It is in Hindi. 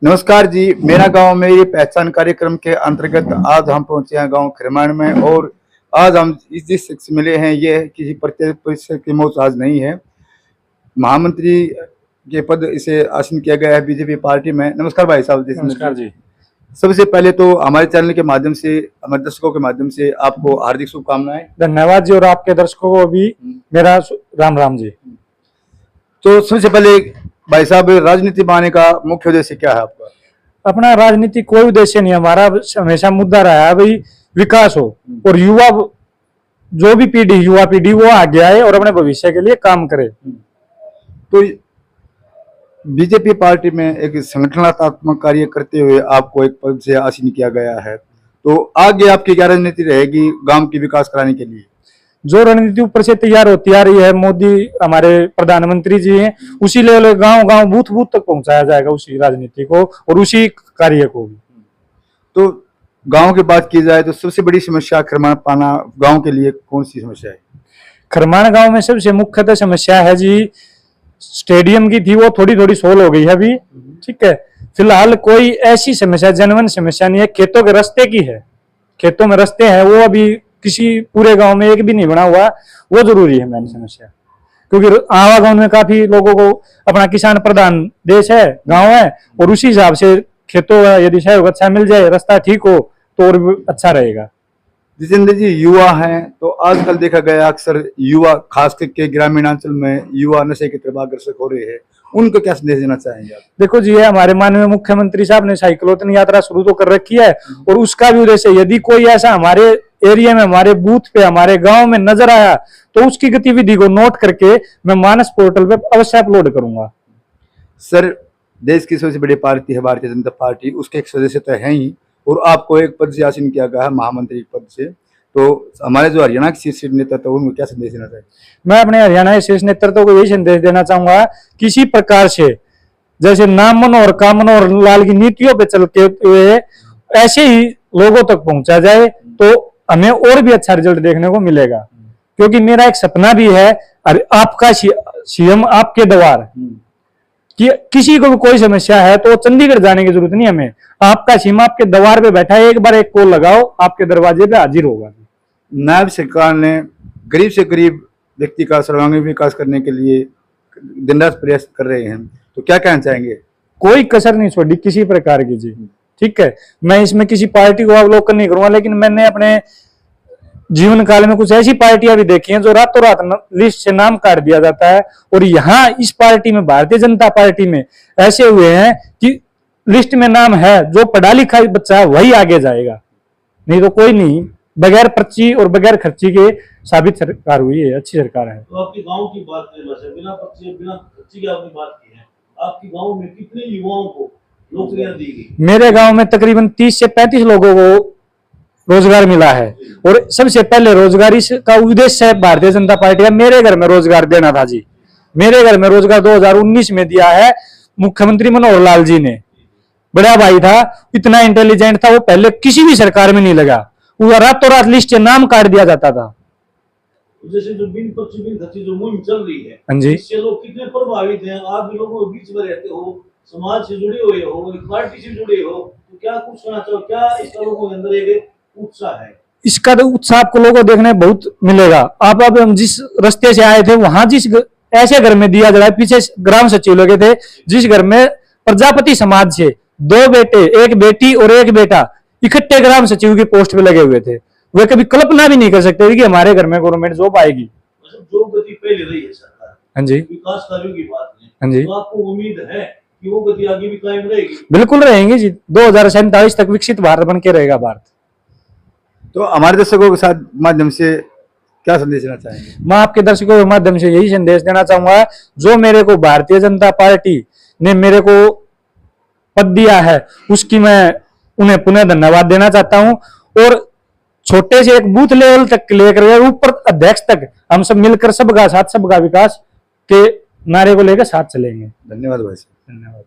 नमस्कार जी, मेरा गांव मेरी पहचान कार्यक्रम के अंतर्गत आज हम पहुंचे हैं गांव खिरमाण में। और आज हम जिस शख्स से मिले हैं, ये किसी प्रत्याशी की मोहताज नहीं है। महामंत्री के पद इसे आसीन किया गया है बीजेपी पार्टी में। नमस्कार भाई साहब जी। नमस्कार जी। सबसे पहले तो हमारे चैनल के माध्यम से, हमारे दर्शकों के माध्यम से आपको हार्दिक शुभकामनाएं। धन्यवाद जी, और आपके दर्शकों को भी मेरा राम राम जी। तो सबसे पहले भाई साहब, राजनीति में आने का मुख्य उद्देश्य क्या है आपका? अपना राजनीति कोई उद्देश्य नहीं, हमारा हमेशा मुद्दा रहा है भाई विकास हो, और युवा जो भी युवा पीढ़ी वो आगे आए और अपने भविष्य के लिए काम करे। तो बीजेपी पार्टी में एक संगठनात्मक कार्य करते हुए आपको एक पद से आसीन किया गया है, तो आगे आपकी क्या रणनीति रहेगी गांव की विकास कराने के लिए? जो रणनीति ऊपर से तैयार होती आ रही है, मोदी हमारे प्रधानमंत्री जी हैं, उसी लेवल गांव गांव बूथ बूथ तक पहुंचाया जाएगा उसी राजनीति को और उसी कार्य को भी। तो गांव की बात की जाए तो सबसे बड़ी समस्या खरमाण पाना गांव के लिए कौन सी समस्या है? खरमाण गांव में सबसे मुख्यतः समस्या है जी, स्टेडियम की थी वो थोड़ी थोड़ी सोल्व हो गई है अभी, ठीक है। फिलहाल कोई ऐसी समस्या जनवन समस्या नहीं है। खेतों के रास्ते की है, खेतों में रास्ते हैं, वो अभी किसी पूरे गांव में एक भी नहीं बना हुआ, वो जरूरी है मेन समस्या। क्योंकि आवागमन में काफी लोगों को, अपना किसान प्रधान देश है, गांव है, और उसी हिसाब से खेतों का यदि सहयोग अच्छा मिल जाए, रास्ता ठीक हो तो और भी अच्छा रहेगा। जितेंद्र जी, युवा हैं तो आजकल देखा गया अक्सर युवा, खास करके ग्रामीण अंचल में युवा नशे की तरफ अग्रसर हो रहे हैं, उनको क्या संदेश देना चाहेंगे आप? देखो जी, ये हमारे माननीय मुख्यमंत्री साहब ने साइक्लोथन यात्रा शुरू तो कर रखी है, और उसका भी उद्देश्य, यदि कोई ऐसा हमारे एरिया में, हमारे बूथ पे, हमारे गांव में नजर आया तो उसकी गतिविधि को नोट करके मैं मानस पोर्टल पे अवश्य अपलोड करूंगा। सर, देश की सबसे बड़ी पार्टी है भारतीय जनता पार्टी, उसके एक सदस्य तो है ही, और आपको एक पद से आसीन किया गया है, महामंत्री पद से। तो हमारे जो हरियाणा के शीर्ष नेतृत्व, उनको क्या संदेश देना चाहिए? मैं अपने हरियाणा के शीर्ष नेतृत्व को यही संदेश देना चाहूंगा, किसी प्रकार से जैसे नाम मनोहर काम मनोहर लाल की नीतियों पे चलते हुए ऐसे ही लोगों तक पहुंचा जाए तो हमें और भी अच्छा रिजल्ट देखने को मिलेगा। क्योंकि मेरा एक सपना भी है, अरे आपका सीएम आपके द्वार, कि किसी को भी कोई समस्या है तो चंडीगढ़ जाने की जरूरत नहीं हमें, आपका सीएम आपके द्वार पे बैठा है, एक बार एक कॉल लगाओ, आपके दरवाजे पे हाजिर होगा। नायब सरकार ने गरीब से गरीब व्यक्ति का सर्वांगीण विकास करने के लिए दिन रात प्रयास कर रहे हैं, तो क्या कहना चाहेंगे? कोई कसर नहीं छोड़ी किसी प्रकार की जी, ठीक है। मैं इसमें किसी पार्टी को अवलोकन नहीं करूंगा, लेकिन मैंने अपने जीवन काल में कुछ ऐसी पार्टियां भी देखी हैं जो रातों रात लिस्ट से नाम काट दिया जाता है, और यहाँ इस पार्टी में, भारतीय जनता पार्टी में ऐसे हुए हैं कि लिस्ट में नाम है, जो पढ़ा लिखा बच्चा है वही आगे जाएगा, नहीं तो कोई नहीं। बगैर पर्ची और बगैर खर्ची के साबित सरकार हुई है, अच्छी सरकार है। तो आपके गांव की बात करें, बिना पर्ची बिना खर्ची की आपने बात की है, आपके गांव में कितने युवाओं को नौकरियां दी गई? मेरे गांव में तकरीबन 30 से 35 लोगों को रोजगार मिला है, और सबसे पहले रोजगार का उद्देश्य है भारतीय जनता पार्टी का मेरे घर में रोजगार देना था जी। मेरे घर में रोजगार 2019 में दिया है मुख्यमंत्री मनोहर लाल जी ने। बड़ा भाई था, इतना इंटेलिजेंट था, वो पहले किसी भी सरकार में नहीं लगा, वो रातों रात लिस्ट से नाम काट दिया जाता था। जैसे जो बिन पर्ची बिन खर्ची जो मुहिम चल रही है, हाँ जी, इससे लोग कितने प्रभावित हैं? आप भी लोगों के बीच में रहते हो, समाज से जुड़े हुए हो, एक पार्टी से जुड़े हो, तो क्या कुछ कहना चाहो? क्या इसका लोगों के अंदर एक उत्साह है? इसका तो उत्साह आपको लोगों को देखने बहुत मिलेगा। आप अब हम जिस रास्ते से आए थे, वहां जिस ऐसे घर में दिया जा रहा है, पीछे ग्राम सचिव लगे थे, जिस घर में प्रजापति समाज से 2 बेटे, 1 बेटी और 1 बेटा इकट्ठे ग्राम सचिव की पोस्ट पे लगे हुए थे, वे कभी कल्पना भी नहीं कर सकते थे कि हमारे घर में गवर्नमेंट जॉब आएगी। जो गति पहले रही है सरकार, हाँ जी, विकास कार्यों की बात है, हाँ जी, तो आपको उम्मीद है कि वो गति आगे भी कायम रहेगी? बिल्कुल रहेंगे जी। 2047 तक विकसित भारत बन के रहेगा भारत। तो हमारे दर्शकों के साथ माध्यम से क्या संदेश देना चाहेंगे? मैं आपके दर्शकों के माध्यम से यही संदेश देना चाहूंगा, जो मेरे को भारतीय जनता पार्टी ने मेरे को पद दिया है, उसकी मैं उन्हें पुनः धन्यवाद देना चाहता हूं, और छोटे से एक बूथ लेवल तक लेकर ऊपर अध्यक्ष तक हम सब मिलकर सबका साथ सबका विकास के नारे को लेकर साथ चलेंगे। धन्यवाद भाई साहब। धन्यवाद।